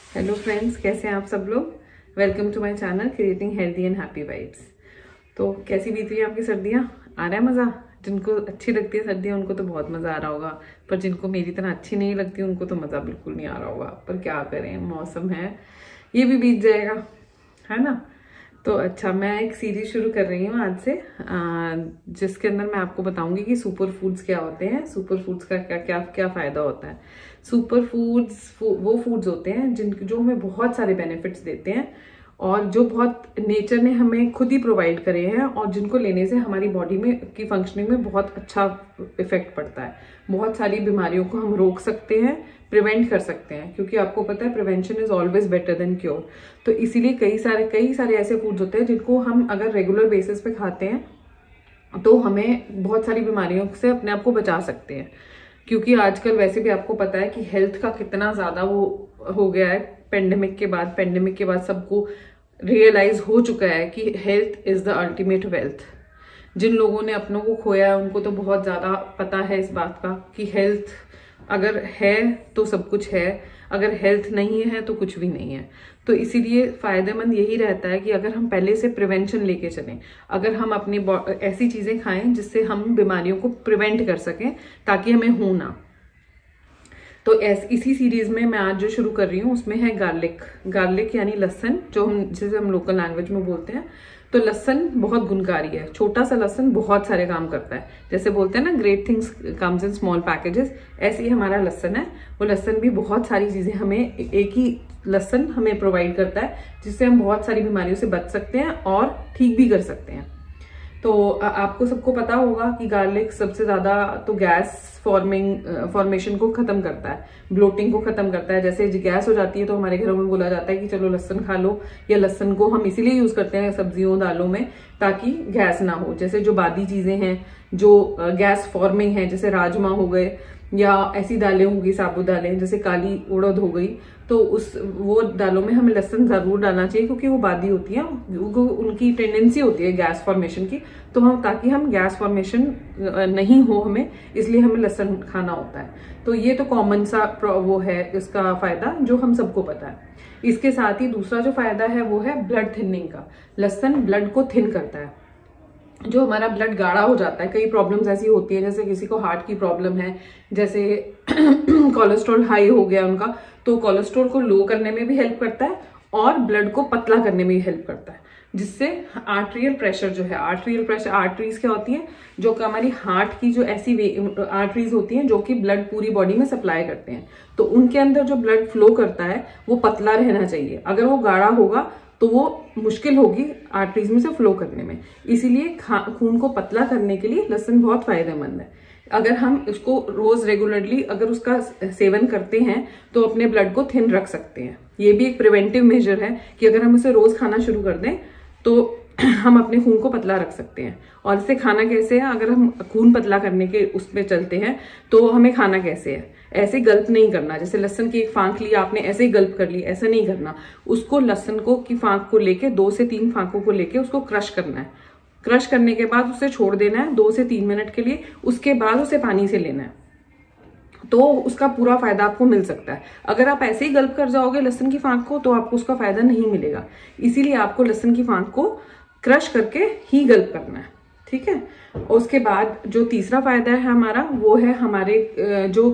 Hello friends, कैसे हैं आप सब लोग। Welcome to my channel creating healthy and happy vibes. तो कैसी बीत रही है आपकी सर्दियाँ? आ रहा है मज़ा? जिनको अच्छी लगती है सर्दियाँ उनको तो बहुत मज़ा आ रहा होगा, पर जिनको मेरी तरह अच्छी नहीं लगती उनको तो मज़ा बिल्कुल नहीं आ रहा होगा। पर क्या करें, मौसम है, ये भी बीत जाएगा, है ना। तो अच्छा, मैं एक सीरीज शुरू कर रही हूँ आज से, जिसके अंदर मैं आपको बताऊंगी कि सुपर फूड्स क्या होते हैं, सुपर फूड्स का क्या क्या क्या फायदा होता है। सुपर फूड्स वो फूड्स होते हैं जो हमें बहुत सारे बेनिफिट्स देते हैं और जो बहुत नेचर ने हमें खुद ही प्रोवाइड करे हैं और जिनको लेने से हमारी बॉडी में की फंक्शनिंग में बहुत अच्छा इफेक्ट पड़ता है। बहुत सारी बीमारियों को हम रोक सकते हैं, प्रिवेंट कर सकते हैं, क्योंकि आपको पता है prevention is always better than cure. तो इसीलिए कई सारे ऐसे फूड्स होते हैं जिनको हम अगर रेगुलर बेसिस पे खाते हैं तो हमें बहुत सारी बीमारियों से अपने आप को बचा सकते हैं। क्योंकि आजकल वैसे भी आपको पता है कि हेल्थ का कितना ज्यादा वो हो गया है। पेंडेमिक के बाद सबको रियलाइज हो चुका है कि health is the ultimate wealth. जिन लोगों ने अपनों को खोया है उनको तो बहुत ज्यादा पता है इस बात का कि हेल्थ अगर है तो सब कुछ है, अगर हेल्थ नहीं है तो कुछ भी नहीं है। तो इसीलिए फायदेमंद यही रहता है कि अगर हम पहले से प्रिवेंशन लेके चलें, अगर हम अपनी ऐसी चीजें खाएं जिससे हम बीमारियों को प्रिवेंट कर सकें ताकि हमें हो ना। तो इसी सीरीज में मैं आज जो शुरू कर रही हूँ उसमें है गार्लिक यानी लहसुन, जिसे हम लोकल लैंग्वेज में बोलते हैं। तो लहसुन बहुत गुणकारी है। छोटा सा लहसुन बहुत सारे काम करता है। जैसे बोलते हैं ना, great things comes in small packages, ऐसे ही हमारा लहसुन है। वो लहसुन भी बहुत सारी चीजें हमें, एक ही लहसुन हमें प्रोवाइड करता है जिससे हम बहुत सारी बीमारियों से बच सकते हैं और ठीक भी कर सकते हैं। तो आपको सबको पता होगा कि गार्लिक सबसे ज्यादा तो गैस फॉर्मेशन को खत्म करता है, ब्लोटिंग को खत्म करता है। जैसे गैस हो जाती है तो हमारे घरों में बोला जाता है कि चलो लहसुन खा लो, या लहसुन को हम इसीलिए यूज करते हैं सब्जियों दालों में ताकि गैस ना हो। जैसे जो बादी चीजें हैं जो गैस फॉर्मिंग है, जैसे राजमा हो गए या ऐसी दालें होगी, साबुत दालें जैसे काली उड़द हो गई, तो वो दालों में हमें लहसुन जरूर डालना चाहिए क्योंकि वो बादी होती है, उनकी टेंडेंसी होती है गैस फॉर्मेशन की। तो ताकि हम गैस फॉर्मेशन नहीं हो हमें, इसलिए हमें लहसुन खाना होता है। तो ये तो कॉमन सा वो है इसका फायदा जो हम सबको पता है। इसके साथ ही दूसरा जो फायदा है वो है ब्लड थिनिंग का। लहसुन ब्लड को थिन करता है। जो हमारा ब्लड गाढ़ा हो जाता है, कई प्रॉब्लम्स ऐसी होती है, जैसे किसी को हार्ट की प्रॉब्लम है, जैसे कोलेस्ट्रॉल हाई हो गया उनका, तो कोलेस्ट्रॉल को लो करने में भी हेल्प करता है और ब्लड को पतला करने में भी हेल्प करता है, जिससे आर्टरियल प्रेशर जो है, आर्टरीज क्या होती है, जो कि हमारी हार्ट की जो ऐसी आर्टरीज होती हैं जो कि ब्लड पूरी बॉडी में सप्लाई करते हैं, तो उनके अंदर जो ब्लड फ्लो करता है वो पतला रहना चाहिए। अगर वो गाढ़ा होगा तो वो मुश्किल होगी आर्टरीज में से फ्लो करने में। इसीलिए खून को पतला करने के लिए लहसुन बहुत फायदेमंद है। अगर हम इसको रोज रेगुलरली अगर उसका सेवन करते हैं तो अपने ब्लड को थिन रख सकते हैं। ये भी एक प्रिवेंटिव मेजर है कि अगर हम इसे रोज खाना शुरू कर दें तो हम अपने खून को पतला रख सकते हैं। और इसे खाना कैसे है, अगर हम खून पतला करने के उस पे चलते हैं तो हमें खाना कैसे है, ऐसे गल्प नहीं करना। जैसे लहसुन की एक फांक ली आपने, ऐसे ही गल्प कर ली, ऐसा नहीं करना। उसको लहसुन को की फांक को लेके 2 से 3 फांकों को लेके उसको क्रश करना है। क्रश करने के बाद उसे छोड़ देना है 2 से 3 मिनट के लिए। उसके बाद उसे पानी से लेना है, तो उसका पूरा फायदा आपको मिल सकता है। अगर आप ऐसे ही गल्प कर जाओगे लहसुन की फांक को तो आपको उसका फायदा नहीं मिलेगा। इसीलिए आपको लहसुन की फांक को क्रश करके ही गल्प करना है, ठीक है। और उसके बाद जो तीसरा फायदा है हमारा, वो है हमारे जो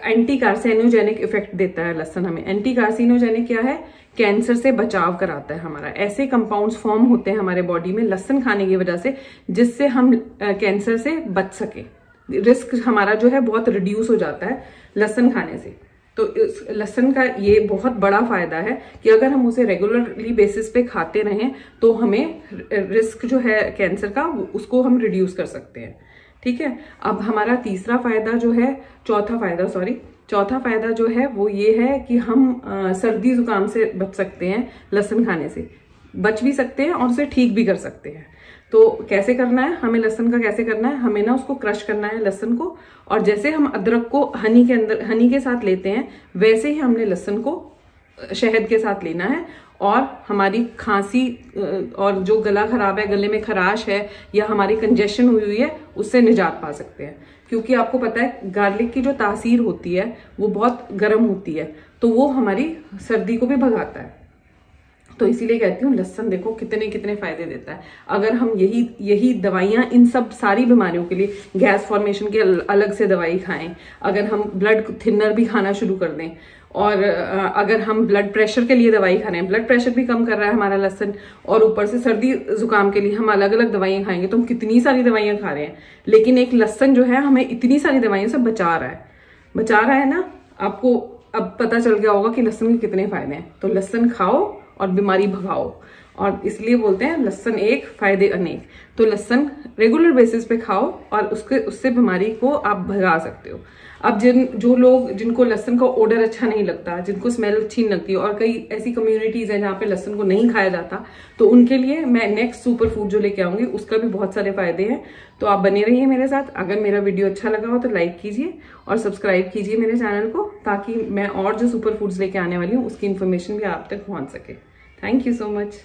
एंटी कार्सिनोजेनिक इफेक्ट देता है लहसुन हमें। एंटी कार्सिनोजेनिक क्या है, कैंसर से बचाव कराता है हमारा। ऐसे कंपाउंड्स फॉर्म होते हैं हमारे बॉडी में लहसुन खाने की वजह से, जिससे हम कैंसर से बच सके। रिस्क हमारा जो है बहुत रिड्यूस हो जाता है लहसुन खाने से। तो इस लहसुन का ये बहुत बड़ा फायदा है कि अगर हम उसे रेगुलरली बेसिस पे खाते रहें तो हमें रिस्क जो है कैंसर का उसको हम रिड्यूस कर सकते हैं, ठीक है। अब हमारा चौथा फायदा जो है वो ये है कि हम सर्दी जुकाम से बच सकते हैं लहसुन खाने से, बच भी सकते हैं और उसे ठीक भी कर सकते हैं। तो कैसे करना है हमें लहसुन का, कैसे करना है हमें ना, उसको क्रश करना है लहसुन को, और जैसे हम अदरक को हनी के साथ लेते हैं वैसे ही हमने लहसुन को शहद के साथ लेना है और हमारी खांसी और जो गला खराब है, गले में खराश है या हमारी कंजेशन हुई हुई है, उससे निजात पा सकते हैं। क्योंकि आपको पता है गार्लिक की जो तासीर होती है वो बहुत गर्म होती है, तो वो हमारी सर्दी को भी भगाता है। तो इसीलिए कहती हूँ लहसुन देखो कितने कितने फायदे देता है। अगर हम यही दवाइयां इन सब सारी बीमारियों के लिए, गैस फॉर्मेशन की अलग से दवाई खाएं, अगर हम ब्लड थिनर भी खाना शुरू कर दें, और अगर हम ब्लड प्रेशर के लिए दवाई खा रहे हैं, ब्लड प्रेशर भी कम कर रहा है हमारा लहसुन, और ऊपर से सर्दी जुकाम के लिए हम अलग अलग दवाइयां खाएंगे, तो हम कितनी सारी दवाइयां खा रहे हैं। लेकिन एक लहसुन जो है हमें इतनी सारी दवाइयों से बचा रहा है ना। आपको अब पता चल गया होगा कि लहसुन के कितने फायदे हैं। तो लहसुन खाओ और बीमारी भगाओ, और इसलिए बोलते हैं लहसुन एक फायदे अनेक। तो लहसुन रेगुलर बेसिस पे खाओ और उससे बीमारी को आप भगा सकते हो। अब जो लोग जिनको लहसुन का ओडर अच्छा नहीं लगता, जिनको स्मेल अच्छी नहीं लगती, और कई ऐसी कम्युनिटीज हैं जहाँ पे लहसुन को नहीं खाया जाता, तो उनके लिए मैं नेक्स्ट सुपर फूड जो लेके आऊंगी उसका भी बहुत सारे फायदे हैं। तो आप बने रहिए मेरे साथ। अगर मेरा वीडियो अच्छा लगा हो तो लाइक कीजिए और सब्सक्राइब कीजिए मेरे चैनल को, ताकि मैं और जो सुपर फूड्स लेके आने वाली हूँ उसकी इन्फॉर्मेशन भी आप तक पहुंच सके। Thank you so much.